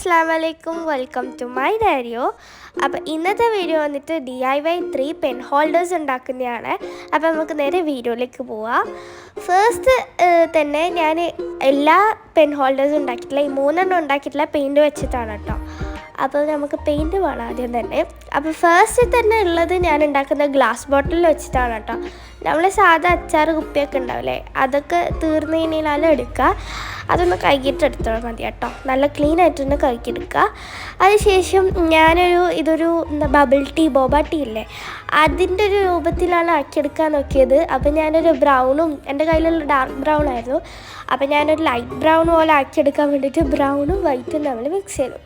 അസ്സലാമു അലൈക്കും, welcome to my ഡയറിയോ. അപ്പോൾ ഇന്നത്തെ വീഡിയോ വന്നിട്ട് DIY 3 പെൻ ഹോൾഡേഴ്സ് ഉണ്ടാക്കുന്നതാണ്. അപ്പോൾ നമുക്ക് നേരെ വീഡിയോയിലേക്ക് പോവാം. ഫസ്റ്റ് തന്നെ ഞാൻ എല്ലാ പെൻ ഹോൾഡേഴ്സും ഉണ്ടാക്കിയിട്ടില്ല, ഈ 3 ഉണ്ടാക്കിയിട്ടില്ല, പെയിൻറ്റ് വെച്ചിട്ടാണ് കേട്ടോ. അപ്പോൾ നമുക്ക് പെയിൻറ്റ് വേണം ആദ്യം തന്നെ. അപ്പോൾ ഫസ്റ്റ് തന്നെ ഉള്ളത് ഞാൻ ഉണ്ടാക്കുന്ന ഗ്ലാസ് ബോട്ടിൽ വെച്ചിട്ടാണ് കേട്ടോ. നമ്മൾ സാധാ അച്ചാർ കുപ്പിയൊക്കെ ഉണ്ടാവില്ലേ, അതൊക്കെ തീർന്നു കഴിഞ്ഞാലും എടുക്കുക, അതൊന്ന് കഴുകിയിട്ട് എടുത്താൽ മതി കേട്ടോ. നല്ല ക്ലീൻ ആയിട്ടൊന്ന് കഴുകിയെടുക്കുക. അതിനുശേഷം ഇതൊരു ബബിൾ ടീ, ബോബ ടീ ഇല്ലേ, അതിൻ്റെ ഒരു രൂപത്തിലാണ് ആക്കിയെടുക്കാൻ നോക്കിയത്. അപ്പോൾ ഞാനൊരു ബ്രൗണും, എൻ്റെ കയ്യിലുള്ള ഡാർക്ക് ബ്രൗൺ ആയിരുന്നു, അപ്പോൾ ഞാനൊരു ലൈറ്റ് ബ്രൗൺ പോലെ ആക്കിയെടുക്കാൻ വേണ്ടിയിട്ട് ബ്രൗണും വൈറ്റും തമ്മിൽ മിക്സ് ചെയ്തു.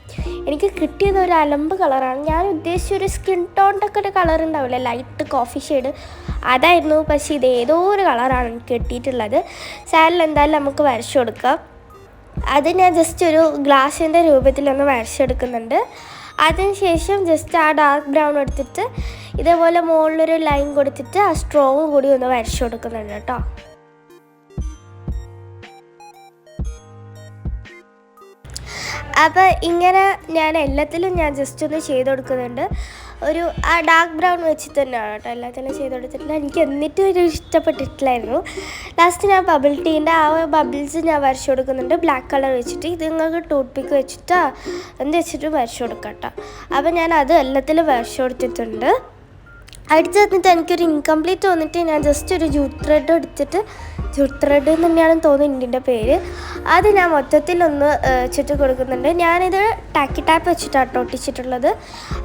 എനിക്ക് കിട്ടിയത് ഒരു അലമ്പ് കളറാണ്. ഞാൻ ഉദ്ദേശിച്ച ഒരു സ്കിൻ ടോണിൻ്റെ ഒക്കെ ഒരു കളർ ഉണ്ടാവില്ലേ, ലൈറ്റ് കോഫി ഷെയ്ഡ്, അതായിരുന്നു. പക്ഷേ ഇത് ഏതോ ഒരു കളറാണ് എനിക്ക് കിട്ടിയിട്ടുള്ളത്. സാരിൽ എന്തായാലും നമുക്ക് വരച്ചു കൊടുക്കാം. അത് ഞാൻ ജസ്റ്റ് ഒരു ഗ്ലാസിൻ്റെ രൂപത്തിലൊന്ന് വരച്ചെടുക്കുന്നുണ്ട്. അതിനുശേഷം ജസ്റ്റ് ആ ഡാർക്ക് ബ്രൗൺ എടുത്തിട്ട് ഇതേപോലെ മുകളിലൊരു ലൈൻ കൊടുത്തിട്ട് ആ സ്ട്രോങ് കൂടി ഒന്ന് വരച്ചു കൊടുക്കുന്നുണ്ട് കേട്ടോ. അപ്പോൾ ഇങ്ങനെ ഞാൻ എല്ലാത്തിലും ജസ്റ്റ് ഒന്ന് ചെയ്ത് കൊടുക്കുന്നുണ്ട്. ആ ഡാർക്ക് ബ്രൗൺ വെച്ചിട്ട് തന്നെയാണ് കേട്ടോ എല്ലാത്തിനും ചെയ്ത് കൊടുത്തിട്ടില്ല. എനിക്ക് എന്നിട്ടും ഒരു ഇഷ്ടപ്പെട്ടിട്ടില്ലായിരുന്നു. ലാസ്റ്റ് ഞാൻ ബബിൾ ടീൻ്റെ ആ ബബിൾസ് ഞാൻ വരച്ചു കൊടുക്കുന്നുണ്ട് ബ്ലാക്ക് കളർ വെച്ചിട്ട്. ഇത് നിങ്ങൾക്ക് ടൂത്ത് പിക്ക് വെച്ചിട്ടോ എന്ത് വെച്ചിട്ട് വരച്ചു കൊടുക്കാം കേട്ടോ. അപ്പോൾ ഞാൻ അത് എല്ലാത്തിലും വരച്ചു കൊടുത്തിട്ടുണ്ട്. അടുത്ത് വന്നിട്ട് എനിക്കൊരു ഇൻകംപ്ലീറ്റ് വന്നിട്ട് ഞാൻ ജസ്റ്റ് ഒരു ജൂട്ട് ത്രെഡ് എടുത്തിട്ട്, ജൂട്ട് ത്രെഡ് എന്ന് തന്നെയാണ് തോന്നുന്നു ഇതിൻ്റെ പേര്, അത് ഞാൻ മൊത്തത്തിലൊന്ന് ചുറ്റി കൊടുക്കുന്നുണ്ട്. ഞാനിത് ടാക്കി ടാപ്പ് വെച്ചിട്ടാണ് ഒട്ടിച്ചിട്ടുള്ളത്.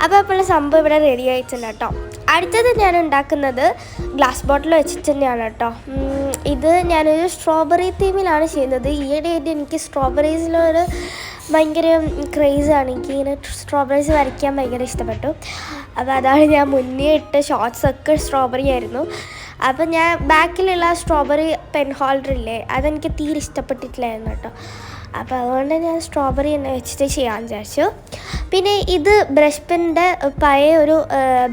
അപ്പോൾ സംഭവം ഇവിടെ റെഡി ആയിട്ടുണ്ട് കേട്ടോ. അടുത്തത് ഞാൻ ഉണ്ടാക്കുന്നത് ഗ്ലാസ് ബോട്ടിൽ വെച്ചിട്ട് തന്നെയാണ് കേട്ടോ. ഇത് ഞാനൊരു സ്ട്രോബെറി തീമിലാണ് ചെയ്യുന്നത്. ഈയിടെയായിട്ട് എനിക്ക് സ്ട്രോബെറീസിലൊരു ഭയങ്കര ക്രേസാണ്. എനിക്കിങ്ങനെ സ്ട്രോബെറീസ് വരയ്ക്കാൻ ഭയങ്കര ഇഷ്ടപ്പെട്ടു. അപ്പോൾ അതാണ് ഞാൻ മുന്നേ ഇട്ട ഷോർട്ട്സൊക്കെ സ്ട്രോബെറി ആയിരുന്നു. അപ്പോൾ ഞാൻ ബാക്കിലുള്ള സ്ട്രോബെറി പെൻ ഹോൾഡറില്ലേ, അതെനിക്ക് തീരെ ഇഷ്ടപ്പെട്ടിട്ടില്ലായിരുന്നു കേട്ടോ. അപ്പോൾ അതുകൊണ്ട് ഞാൻ സ്ട്രോബെറി തന്നെ വെച്ചിട്ട് ചെയ്യാൻ വിചാരിച്ചു. പിന്നെ ഇത് ബ്രഷ് പെൻ്റെ പഴയ ഒരു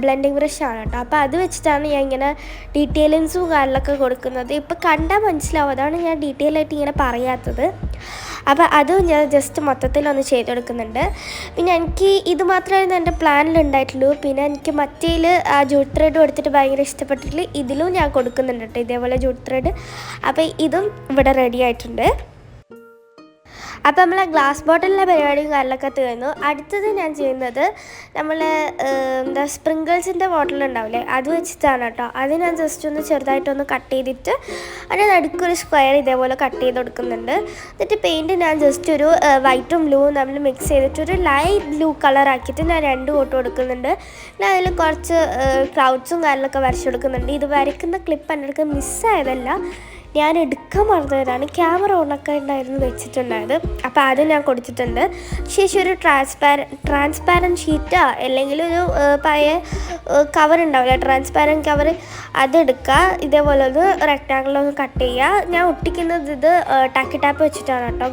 ബ്ലെൻഡിങ് ബ്രഷാണ് കേട്ടോ. അപ്പോൾ അത് വെച്ചിട്ടാണ് ഞാൻ ഇങ്ങനെ ഡീറ്റെയിലിങ്സും കാര്യങ്ങളൊക്കെ കൊടുക്കുന്നത്. ഇപ്പോൾ കണ്ടാൽ മനസ്സിലാവും, അതാണ് ഞാൻ ഡീറ്റെയിൽ ആയിട്ട് ഇങ്ങനെ പറയാത്തത്. അപ്പോൾ അതും ഞാൻ ജസ്റ്റ് മൊത്തത്തിലൊന്ന് ചെയ്ത് കൊടുക്കുന്നുണ്ട്. പിന്നെ എനിക്ക് ഇത് മാത്രമായിരുന്നു എൻ്റെ പ്ലാനിലുണ്ടായിട്ടുള്ളൂ. പിന്നെ എനിക്ക് മറ്റേൽ ആ ജൂട്ട് ത്രെഡ് കൊടുത്തിട്ട് ഭയങ്കര ഇഷ്ടപ്പെട്ടിട്ടുള്ള ഇതിലും ഞാൻ കൊടുക്കുന്നുണ്ട് കേട്ടോ, ഇതേപോലെ ജൂട്ട് ത്രെഡ്. അപ്പോൾ ഇതും ഇവിടെ റെഡി ആയിട്ടുണ്ട്. അപ്പോൾ നമ്മളെ ഗ്ലാസ് ബോട്ടിലിൻ്റെ പരിപാടിയും കാര്യങ്ങളൊക്കെ തീർന്നു. അടുത്തത് ഞാൻ ചെയ്യുന്നത് സ്പ്രിങ്കിൾസിൻ്റെ ബോട്ടിലുണ്ടാവില്ലേ, അത് വെച്ചിട്ടാണ് കേട്ടോ. അത് ഞാൻ ജസ്റ്റ് ഒന്ന് ചെറുതായിട്ടൊന്ന് കട്ട് ചെയ്തിട്ട് അതിന് നടുക്കൊരു സ്ക്വയർ ഇതേപോലെ കട്ട് ചെയ്ത് കൊടുക്കുന്നുണ്ട്. എന്നിട്ട് പെയിൻറ്റ് ഞാൻ ജസ്റ്റ് ഒരു വൈറ്റും ബ്ലൂവും നമ്മൾ മിക്സ് ചെയ്തിട്ടൊരു ലൈറ്റ് ബ്ലൂ കളറാക്കിയിട്ട് ഞാൻ 2 കോട്ട് കൊടുക്കുന്നുണ്ട്. പിന്നെ അതിൽ കുറച്ച് ക്ലൗഡ്സും കാര്യങ്ങളൊക്കെ വരച്ച് കൊടുക്കുന്നുണ്ട്. ഇത് വരയ്ക്കുന്ന ക്ലിപ്പ് എൻ്റെ അടുത്ത് മിസ്സായതല്ല, ഞാൻ എടുക്കാൻ മറന്നതാണ്. ക്യാമറ ഓണൊക്കെ ഉണ്ടായിരുന്നു വെച്ചിട്ടുണ്ടായത്. അപ്പോൾ അത് ഞാൻ കൊടുത്തിട്ടുണ്ട്. ശേഷം ഒരു ട്രാൻസ്പാരൻറ്റ് ഷീറ്റോ അല്ലെങ്കിൽ ഒരു പഴയ കവർ ഉണ്ടാവില്ല, ട്രാൻസ്പാരൻറ്റ് കവർ, അതെടുക്കുക. ഇതേപോലെ ഒന്ന് റെക്ടാങ്കിളൊന്ന് കട്ട് ചെയ്യുക. ഞാൻ ഒട്ടിക്കുന്നത് ഇത് ടാക്കി ടാപ്പ് വെച്ചിട്ടാണ് കേട്ടോ.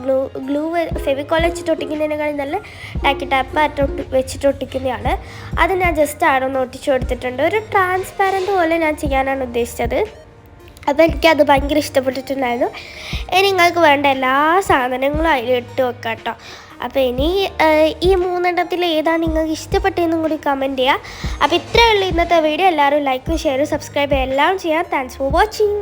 ഗ്ലൂ ഫെവിക്കോൾ വെച്ചിട്ട് ഒട്ടിക്കുന്നതിനേക്കാൾ നല്ല ടാക്കി ടാപ്പ് വെച്ചിട്ട് ഒട്ടിക്കുന്നതാണ്. അത് ഞാൻ ജസ്റ്റ് ആടൊന്ന് ഒട്ടിച്ച് കൊടുത്തിട്ടുണ്ട്. ഒരു ട്രാൻസ്പാരൻറ്റ് പോലെ ഞാൻ ചെയ്യാനാണ് ഉദ്ദേശിച്ചത്. അപ്പോൾ എനിക്കത് ഭയങ്കര ഇഷ്ടപ്പെട്ടിട്ടുണ്ടായിരുന്നു. ഇനി നിങ്ങൾക്ക് വേണ്ട എല്ലാ സാധനങ്ങളും അതിൽ ഇട്ട് വെക്കാം കേട്ടോ. അപ്പോൾ ഇനി ഈ 3 ഏതാണ് നിങ്ങൾക്ക് ഇഷ്ടപ്പെട്ടതെന്നും കൂടി കമൻറ്റ് ചെയ്യുക. അപ്പോൾ ഇത്രയേ ഉള്ളൂ ഇന്നത്തെ വീഡിയോ. എല്ലാവരും ലൈക്കും ഷെയറും സബ്സ്ക്രൈബ് എല്ലാം ചെയ്യാം. Thanks for watching.